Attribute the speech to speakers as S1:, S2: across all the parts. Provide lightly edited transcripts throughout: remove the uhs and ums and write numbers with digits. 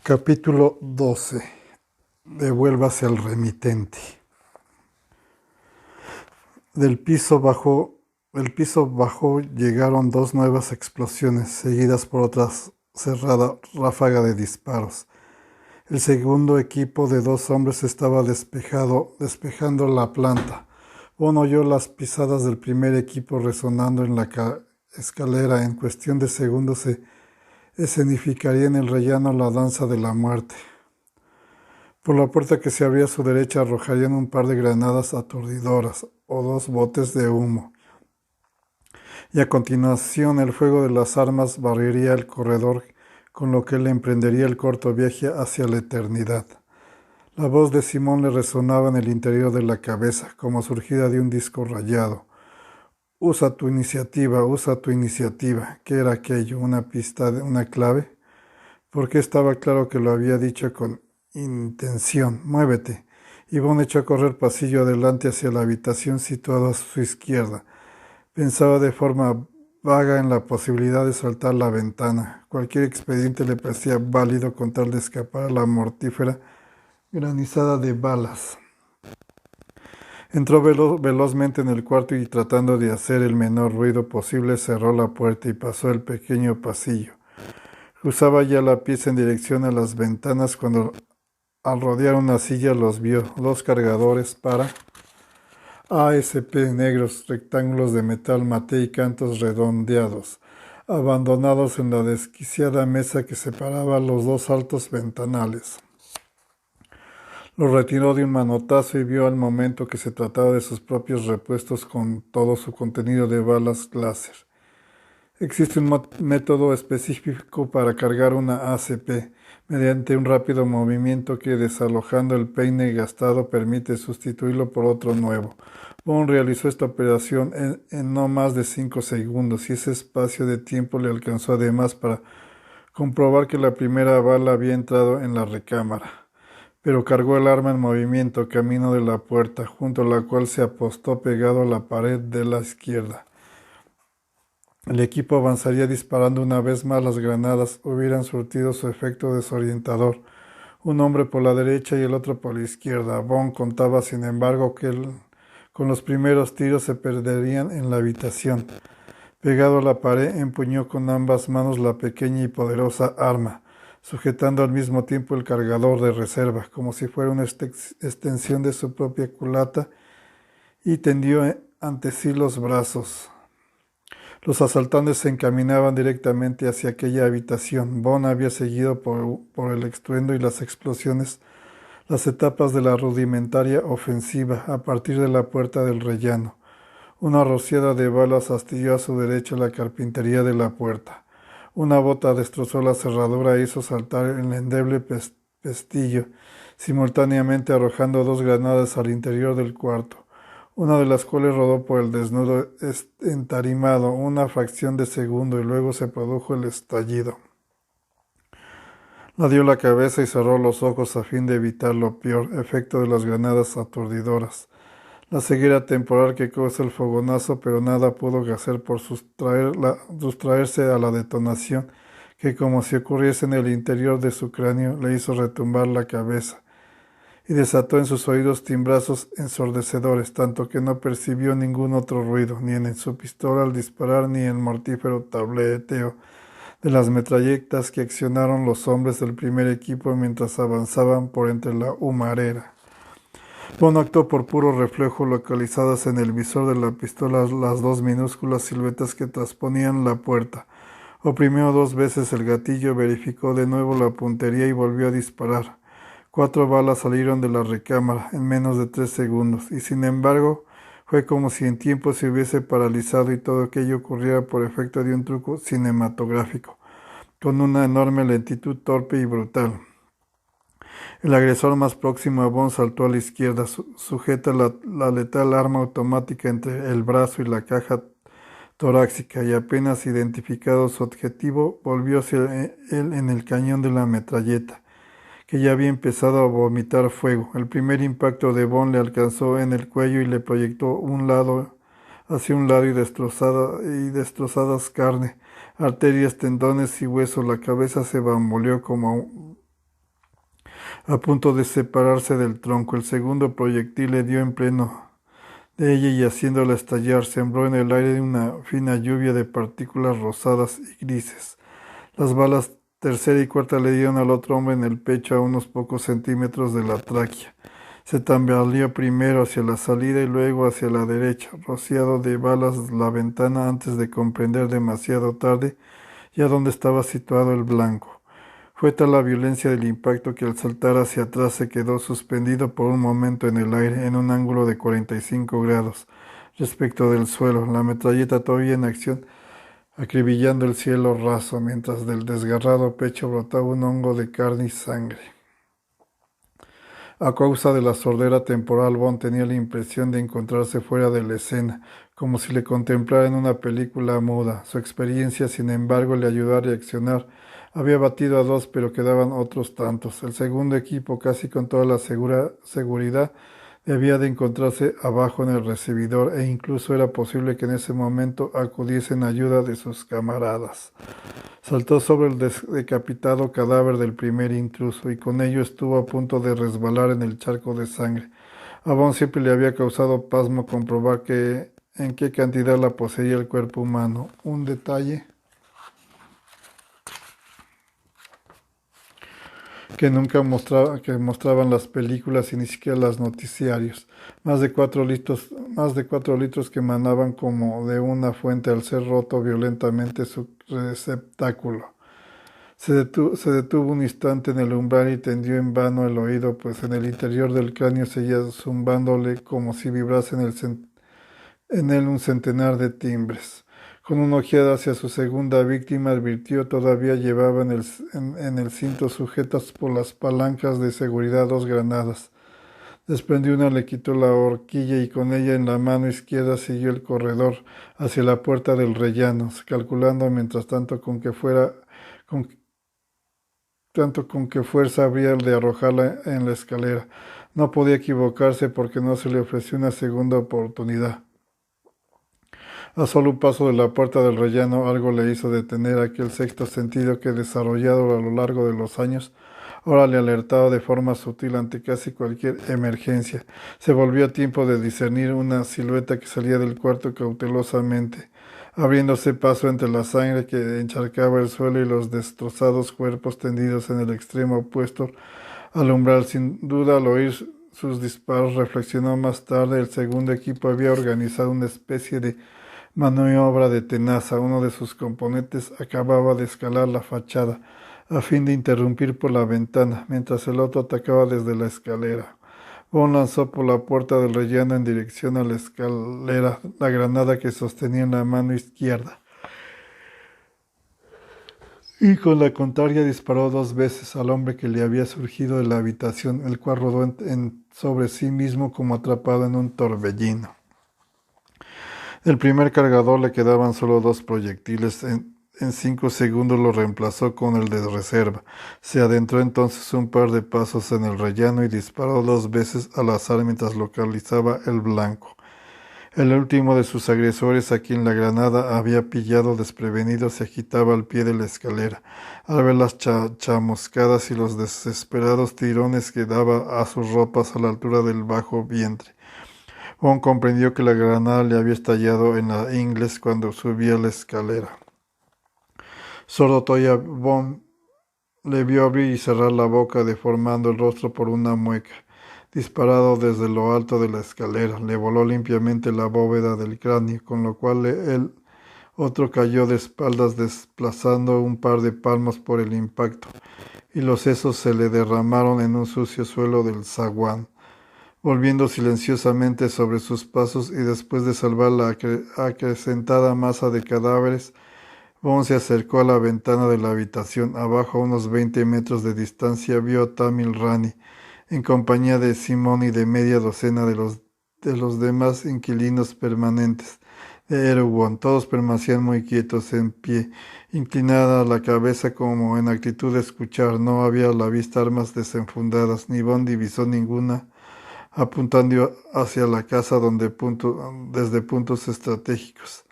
S1: Capítulo 12. Devuélvase al remitente. Del piso bajo llegaron dos nuevas explosiones, seguidas por otra cerrada ráfaga de disparos. El segundo equipo de dos hombres estaba despejando la planta. Bon oyó las pisadas del primer equipo resonando en la escalera. En cuestión de segundos se escenificaría en el rellano la danza de la muerte. Por la puerta que se abría a su derecha arrojarían un par de granadas aturdidoras o dos botes de humo. Y a continuación el fuego de las armas barrería el corredor, con lo que él emprendería el corto viaje hacia la eternidad. La voz de Simón le resonaba en el interior de la cabeza, como surgida de un disco rayado. Usa tu iniciativa, usa tu iniciativa. ¿Qué era aquello? ¿Una pista, una clave? Porque estaba claro que lo había dicho con intención. Muévete. Yvonne echó a correr pasillo adelante hacia la habitación situada a su izquierda. Pensaba de forma vaga en la posibilidad de saltar la ventana. Cualquier expediente le parecía válido con tal de escapar a la mortífera granizada de balas. Entró velozmente en el cuarto y, tratando de hacer el menor ruido posible, cerró la puerta y pasó el pequeño pasillo. Cruzaba ya la pieza en dirección a las ventanas cuando, al rodear una silla, los vio. Dos cargadores para ASP negros, rectángulos de metal maté y cantos redondeados, abandonados en la desquiciada mesa que separaba los dos altos ventanales. Los retiró de un manotazo y vio al momento que se trataba de sus propios repuestos con todo su contenido de balas láser. Existe un método específico para cargar una ACP, mediante un rápido movimiento que, desalojando el peine gastado, permite sustituirlo por otro nuevo. Bond realizó esta operación en no más de 5 segundos, y ese espacio de tiempo le alcanzó además para comprobar que la primera bala había entrado en la recámara. Pero cargó el arma en movimiento camino de la puerta, junto a la cual se apostó pegado a la pared de la izquierda. El equipo avanzaría disparando una vez más. Las granadas hubieran surtido su efecto desorientador. Un hombre por la derecha y el otro por la izquierda. Bond contaba, sin embargo, que con los primeros tiros se perderían en la habitación. Pegado a la pared, empuñó con ambas manos la pequeña y poderosa arma, sujetando al mismo tiempo el cargador de reserva, como si fuera una extensión de su propia culata, y tendió ante sí los brazos. Los asaltantes se encaminaban directamente hacia aquella habitación. Bond había seguido por el estruendo y las explosiones las etapas de la rudimentaria ofensiva a partir de la puerta del rellano. Una rociada de balas astilló a su derecha la carpintería de la puerta. Una bota destrozó la cerradura e hizo saltar el endeble pestillo, simultáneamente arrojando dos granadas al interior del cuarto, una de las cuales rodó por el desnudo entarimado una fracción de segundo y luego se produjo el estallido. La dio la cabeza y cerró los ojos a fin de evitar lo peor, efecto de las granadas aturdidoras. La ceguera temporal que causa el fogonazo, pero nada pudo hacer por sustraerse a la detonación que, como si ocurriese en el interior de su cráneo, le hizo retumbar la cabeza y desató en sus oídos timbrazos ensordecedores, tanto que no percibió ningún otro ruido, ni en su pistola al disparar, ni en el mortífero tableteo de las metralletas que accionaron los hombres del primer equipo mientras avanzaban por entre la humareda. Bond actuó por puro reflejo, localizadas en el visor de la pistola las dos minúsculas siluetas que trasponían la puerta. Oprimió 2 veces el gatillo, verificó de nuevo la puntería y volvió a disparar. 4 balas salieron de la recámara en menos de 3 segundos, y sin embargo fue como si en tiempo se hubiese paralizado y todo aquello ocurriera por efecto de un truco cinematográfico, con una enorme lentitud torpe y brutal. El agresor más próximo a Bond saltó a la izquierda, sujeta la letal arma automática entre el brazo y la caja torácica, y apenas identificado su objetivo, volvió hacia él en el cañón de la metralleta, que ya había empezado a vomitar fuego. El primer impacto de Bond le alcanzó en el cuello y le proyectó hacia un lado y destrozadas carne, arterias, tendones y huesos. La cabeza se bamboleó como a punto de separarse del tronco. El segundo proyectil le dio en pleno de ella y haciéndola estallar, sembró en el aire una fina lluvia de partículas rosadas y grises. Las balas tercera y cuarta le dieron al otro hombre en el pecho a unos pocos centímetros de la tráquea. Se tambaleó primero hacia la salida y luego hacia la derecha, rociado de balas la ventana antes de comprender demasiado tarde ya dónde estaba situado el blanco. Fue tal la violencia del impacto que al saltar hacia atrás se quedó suspendido por un momento en el aire en un ángulo de 45 grados respecto del suelo, la metralleta todavía en acción, acribillando el cielo raso, mientras del desgarrado pecho brotaba un hongo de carne y sangre. A causa de la sordera temporal, Bond tenía la impresión de encontrarse fuera de la escena, como si le contemplara en una película muda. Su experiencia, sin embargo, le ayudó a reaccionar. Había batido a dos, pero quedaban otros tantos. El segundo equipo, casi con toda la seguridad, debía de encontrarse abajo en el recibidor, e incluso era posible que en ese momento acudiese en ayuda de sus camaradas. Saltó sobre el decapitado cadáver del primer intruso y con ello estuvo a punto de resbalar en el charco de sangre. A Bond siempre le había causado pasmo comprobar en qué cantidad la poseía el cuerpo humano. Un detalle que nunca mostraban las películas y ni siquiera los noticiarios. Más de 4 litros que emanaban como de una fuente al ser roto violentamente su receptáculo. Se detuvo un instante en el umbral y tendió en vano el oído, pues en el interior del cráneo seguía zumbándole como si vibrase en él un centenar de timbres. Con una ojeada hacia su segunda víctima, advirtió todavía llevaba en el cinto sujetas por las palancas de seguridad 2 granadas. Desprendió una, le quitó la horquilla y con ella en la mano izquierda siguió el corredor hacia la puerta del rellano, calculando mientras tanto con qué fuerza habría de arrojarla en la escalera. No podía equivocarse porque no se le ofreció una segunda oportunidad. A solo un paso de la puerta del rellano, algo le hizo detener aquel sexto sentido que, desarrollado a lo largo de los años, ahora le alertaba de forma sutil ante casi cualquier emergencia. Se volvió a tiempo de discernir una silueta que salía del cuarto cautelosamente, abriéndose paso entre la sangre que encharcaba el suelo y los destrozados cuerpos tendidos en el extremo opuesto al umbral. Sin duda, al oír sus disparos, reflexionó más tarde, el segundo equipo había organizado una especie de maniobra de tenaza. Uno de sus componentes acababa de escalar la fachada, a fin de interrumpir por la ventana, mientras el otro atacaba desde la escalera. Bond lanzó por la puerta del rellano en dirección a la escalera la granada que sostenía en la mano izquierda, y con la contraria disparó 2 veces al hombre que le había surgido de la habitación, el cual rodó sobre sí mismo como atrapado en un torbellino. Del primer cargador le quedaban solo 2 proyectiles. En 5 segundos lo reemplazó con el de reserva. Se adentró entonces un par de pasos en el rellano y disparó 2 veces al azar mientras localizaba el blanco. El último de sus agresores, a quien la granada había pillado desprevenido, se agitaba al pie de la escalera. Al ver las chamuscadas y los desesperados tirones que daba a sus ropas a la altura del bajo vientre, Bond comprendió que la granada le había estallado en la ingle cuando subía la escalera. Sordo todavía, Bond le vio abrir y cerrar la boca, deformando el rostro por una mueca. Disparado desde lo alto de la escalera, le voló limpiamente la bóveda del cráneo, con lo cual el otro cayó de espaldas, desplazando un par de palmos por el impacto, y los sesos se le derramaron en un sucio suelo del zaguán. Volviendo silenciosamente sobre sus pasos y después de salvar la acrecentada masa de cadáveres, Bond se acercó a la ventana de la habitación. Abajo, a unos 20 metros de distancia, vio a Tamil Rani, en compañía de Simon y de media docena de los demás inquilinos permanentes de Erewhon. Todos permanecían muy quietos, en pie, inclinada la cabeza como en actitud de escuchar. No había a la vista armas desenfundadas, ni Bond divisó ninguna apuntando hacia la casa desde puntos estratégicos.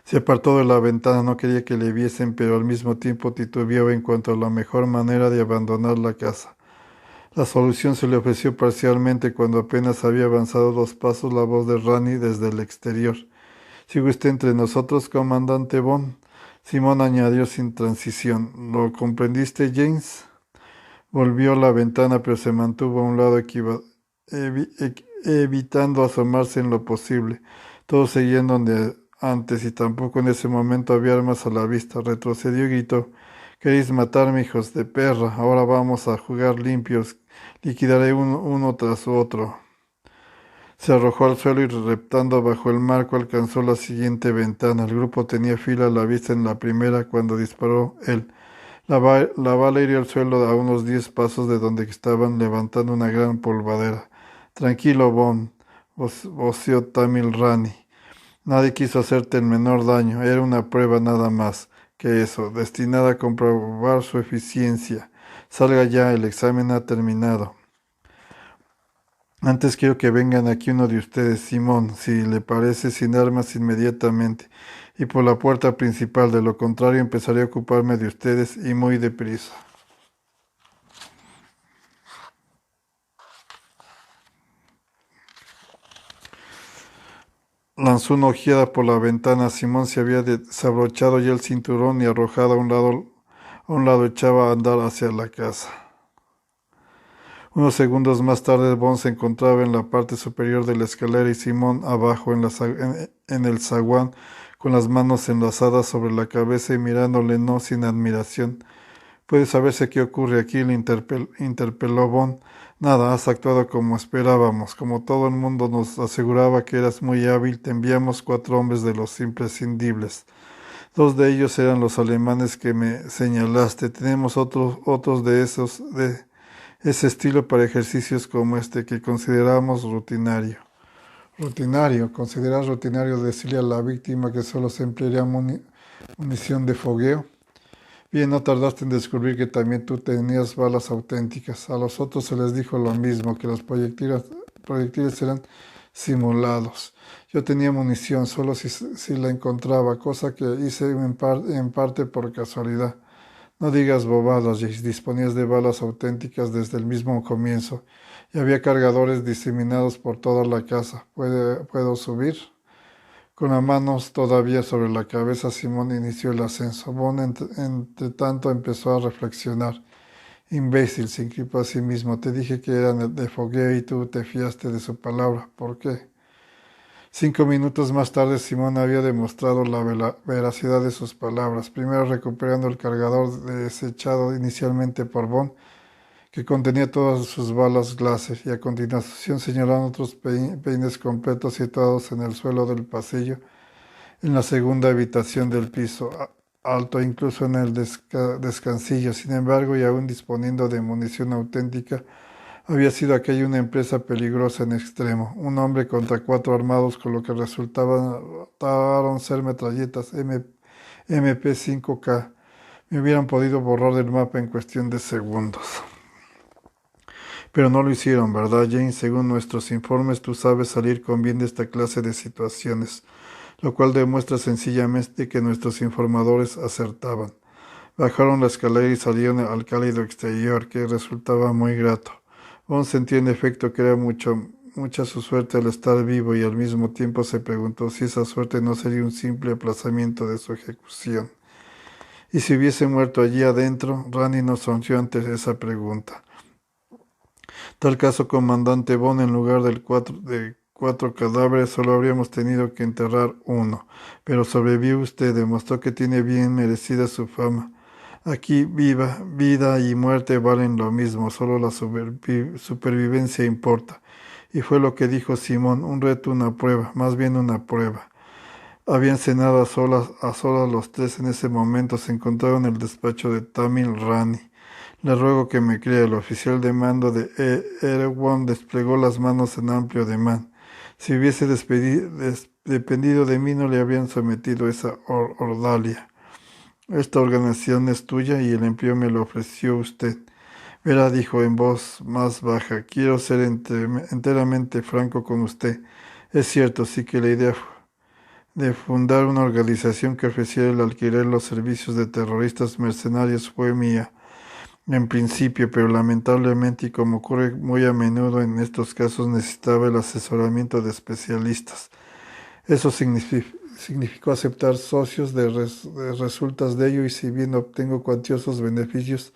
S1: Se apartó de la ventana, no quería que le viesen, pero al mismo tiempo titubeaba en cuanto a la mejor manera de abandonar la casa. La solución se le ofreció parcialmente cuando apenas había avanzado 2 pasos la voz de Rani desde el exterior. ¿Sigue usted entre nosotros, comandante Bond? Simón añadió sin transición. ¿Lo comprendiste, James? Volvió a la ventana, pero se mantuvo a un lado evitando asomarse en lo posible. Todos seguían donde antes y tampoco en ese momento había armas a la vista. Retrocedió y gritó: «¿Queréis matarme, hijos de perra? Ahora vamos a jugar limpios. Liquidaré uno tras otro». Se arrojó al suelo y reptando bajo el marco alcanzó la siguiente ventana. El grupo tenía fila a la vista en la primera cuando disparó él. La bala hirió al suelo a unos 10 pasos de donde estaban levantando una gran polvadera. «Tranquilo, Bond», voceó Tamil Rani. «Nadie quiso hacerte el menor daño. Era una prueba nada más que eso, destinada a comprobar su eficiencia. Salga ya, el examen ha terminado. Antes quiero que vengan aquí uno de ustedes, Simón, si le parece, sin armas inmediatamente, y por la puerta principal. De lo contrario empezaré a ocuparme de ustedes y muy deprisa». Lanzó una ojeada por la ventana. Simón se había desabrochado ya el cinturón y arrojado a un lado echaba a andar hacia la casa. Unos segundos más tarde, Bond se encontraba en la parte superior de la escalera y Simón abajo en el zaguán, con las manos enlazadas sobre la cabeza y mirándole no sin admiración. «¿Puede saberse qué ocurre aquí?», le interpeló Bond. «Nada, has actuado como esperábamos. Como todo el mundo nos aseguraba que eras muy hábil, te enviamos 4 hombres de los imprescindibles. 2 de ellos eran los alemanes que me señalaste. Tenemos otros de ese estilo para ejercicios como este, que consideramos rutinario». «Rutinario, consideras rutinario decirle a la víctima que solo se emplearía munición de fogueo? Bien, no tardaste en descubrir que también tú tenías balas auténticas. A los otros se les dijo lo mismo, que los proyectiles eran simulados. Yo tenía munición, solo si la encontraba, cosa que hice en parte por casualidad». «No digas bobadas, Jace. Disponías de balas auténticas desde el mismo comienzo, y había cargadores diseminados por toda la casa. ¿Puedo subir?». Con las manos todavía sobre la cabeza, Simón inició el ascenso. Bond, entre tanto, empezó a reflexionar. «Imbécil», se increpó a sí mismo. «Te dije que eran de fogueo y tú te fiaste de su palabra. ¿Por qué?». 5 minutos más tarde, Simón había demostrado la veracidad de sus palabras, primero recuperando el cargador desechado inicialmente por Bond, que contenía todas sus balas Glaser, y a continuación señalando otros peines completos situados en el suelo del pasillo, en la segunda habitación del piso alto, incluso en el descansillo. Sin embargo, y aún disponiendo de munición auténtica, había sido aquella una empresa peligrosa en extremo. Un hombre contra 4 armados con lo que resultaron ser metralletas MP5K. Me hubieran podido borrar del mapa en cuestión de segundos. Pero no lo hicieron, ¿verdad, James? Según nuestros informes, tú sabes salir con bien de esta clase de situaciones, lo cual demuestra sencillamente que nuestros informadores acertaban. Bajaron la escalera y salieron al cálido exterior, que resultaba muy grato. Bond sentía en efecto que era mucha su suerte al estar vivo, y al mismo tiempo se preguntó si esa suerte no sería un simple aplazamiento de su ejecución. ¿Y si hubiese muerto allí adentro? Rani nos sonrió ante esa pregunta. Tal caso, comandante Bond, en lugar de 4 cadáveres, solo habríamos tenido que enterrar uno. Pero sobrevivió usted, demostró que tiene bien merecida su fama. Aquí vida y muerte valen lo mismo, solo la supervivencia importa. Y fue lo que dijo Simón, un reto, una prueba, más bien una prueba. Habían cenado a solas los 3 en ese momento. Se encontraron en el despacho de Tamil Rani. «Le ruego que me crea». El oficial de mando de Erewhon desplegó las manos en amplio ademán. «Si hubiese dependido de mí, no le habrían sometido esa ordalia. Esta organización es tuya y el empleo me lo ofreció usted». «Verá», dijo en voz más baja, «quiero ser enteramente franco con usted. Es cierto, sí, que la idea de fundar una organización que ofreciera el alquiler los servicios de terroristas mercenarios fue mía. En principio, pero lamentablemente, y como ocurre muy a menudo en estos casos, necesitaba el asesoramiento de especialistas. Eso significó aceptar socios de resultas de ello y si bien obtengo cuantiosos beneficios,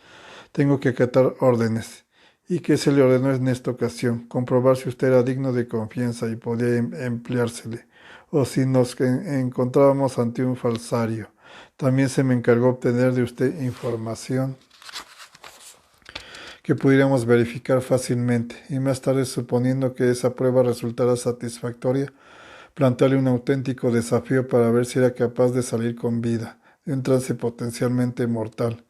S1: tengo que acatar órdenes. ¿Y qué se le ordenó en esta ocasión? Comprobar si usted era digno de confianza y podía empleársele, o si nos encontrábamos ante un falsario. También se me encargó obtener de usted información que pudiéramos verificar fácilmente, y más tarde, suponiendo que esa prueba resultara satisfactoria, plantearle un auténtico desafío para ver si era capaz de salir con vida de un trance potencialmente mortal.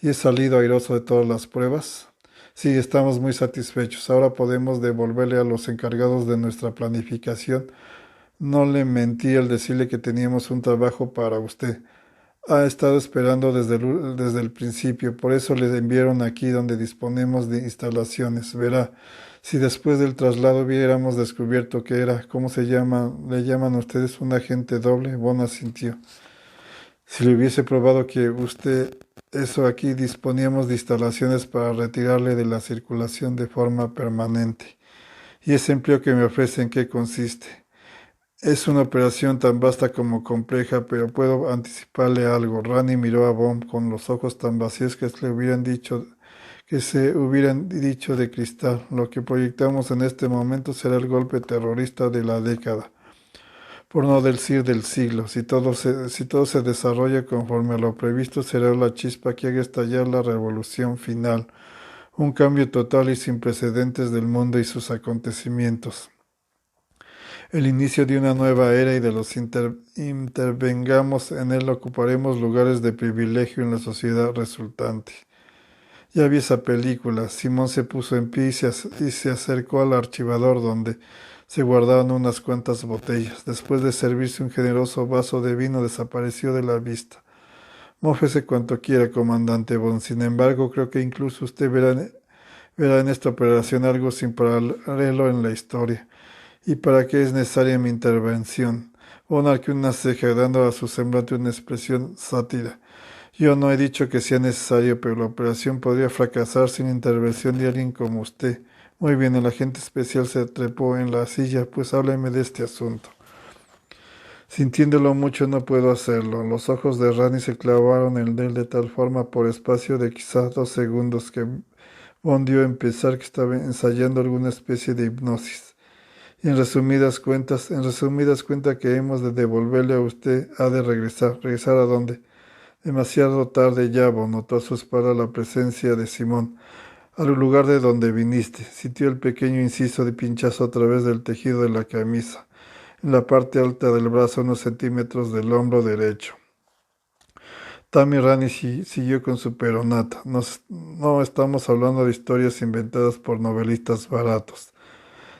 S1: ¿Y he salido airoso de todas las pruebas? Sí, estamos muy satisfechos. Ahora podemos devolverle a los encargados de nuestra planificación. No le mentí al decirle que teníamos un trabajo para usted. Ha estado esperando desde el principio, por eso le enviaron aquí donde disponemos de instalaciones. Verá, si después del traslado hubiéramos descubierto que era, ¿cómo se llama? ¿Le llaman ustedes un agente doble? Bon asintió. Si le hubiese probado que usted, eso aquí disponíamos de instalaciones para retirarle de la circulación de forma permanente. ¿Y ese empleo que me ofrece en qué consiste? Es una operación tan vasta como compleja, pero puedo anticiparle algo. Rani miró a Bomb con los ojos tan vacíos que se hubieran dicho de cristal. Lo que proyectamos en este momento será el golpe terrorista de la década, por no decir del siglo. Si todo se desarrolla conforme a lo previsto, será la chispa que haga estallar la revolución final, un cambio total y sin precedentes del mundo y sus acontecimientos. El inicio de una nueva era y de los intervengamos en él ocuparemos lugares de privilegio en la sociedad resultante. Ya vi esa película. Simón se puso en pie y se acercó al archivador donde se guardaban unas cuantas botellas. Después de servirse un generoso vaso de vino, desapareció de la vista. Mófese cuanto quiera, comandante Bond. Sin embargo, creo que incluso usted verá en esta operación algo sin paralelo en la historia. ¿Y para qué es necesaria mi intervención? Bond arqueó una ceja, dando a su semblante una expresión sátira. Yo no he dicho que sea necesario, pero la operación podría fracasar sin intervención de alguien como usted. Muy bien, el agente especial se trepó en la silla, pues hábleme de este asunto. Sintiéndolo mucho no puedo hacerlo. Los ojos de Rani se clavaron en él de tal forma por espacio de quizás 2 segundos que Bond dio a pensar que estaba ensayando alguna especie de hipnosis. Y en resumidas cuentas que hemos de devolverle a usted, ha de regresar. ¿Regresar a dónde? Demasiado tarde ya, Bond notó a su espalda la presencia de Simón. Al lugar de donde viniste. Sintió el pequeño inciso de pinchazo a través del tejido de la camisa, en la parte alta del brazo, unos centímetros del hombro derecho. Tammy Rani siguió con su peronata. No estamos hablando de historias inventadas por novelistas baratos,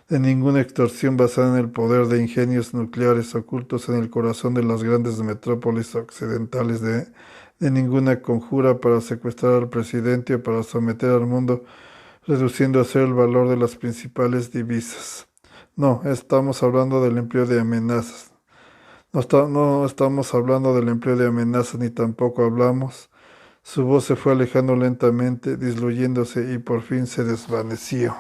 S1: de ninguna extorsión basada en el poder de ingenios nucleares ocultos en el corazón de las grandes metrópolis occidentales, de ninguna conjura para secuestrar al presidente o para someter al mundo, reduciendo a cero el valor de las principales divisas. No, estamos hablando del empleo de amenazas. No estamos hablando del empleo de amenazas, ni tampoco hablamos. Su voz se fue alejando lentamente, disluyéndose y por fin se desvaneció.